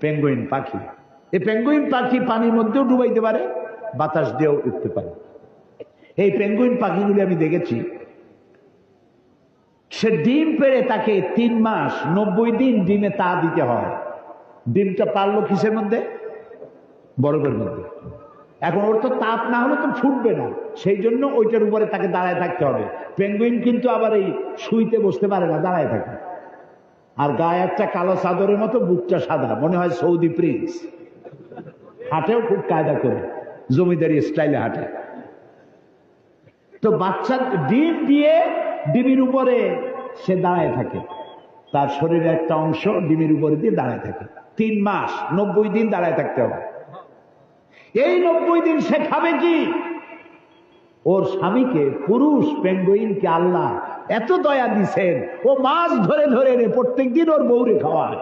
Penguin পাখি। এই penguin পাখি পানির মধ্যেও ডুবাইতে পারে, বাতাস দিয়েও উঠতে পারে। এই পেঙ্গুইন পাখিগুলি আমি দেখেছি, সে ডিম পেড়ে তাকে 3 মাস 90 দিন ডিমে তা দিতে হয়। ডিমটা পারলো কিসের মধ্যে? বরফের মধ্যে। এখন ওর তো তাপ না হলে তো ফুটবে না, সেই জন্য ওইটার উপরে তাকে দাঁড়ায় থাকতে হবে। পেঙ্গুইন কিন্তু আবার এই শুইতে বসতে পারে না, দাঁড়ায় থাকে। আর গায়ে একটা কালো চাদরের মতো, বুকটা সাদা, মনে হয় সৌদি প্রিন্স। হাঁটেও খুব কায়দা করে, জমিদারি স্টাইলে হাঁটে। তো বাচ্চা ডিম দিয়ে ডিমের উপরে সে দাঁড়ায় থাকে, তার শরীরের একটা অংশ ডিমের উপরে দিয়ে দাঁড়ায় থাকে। 3 মাস 90 দিন দাঁড়ায় থাকতে হবে। এই 90 দিন সে খাবে কি? ওর স্বামীকে, পুরুষ পেঙ্গুইনকে আল্লাহ এত দয়া দিছেন, ও মাছ ধরে ধরে প্রত্যেক দিন ওর বউরে খাওয়ায়।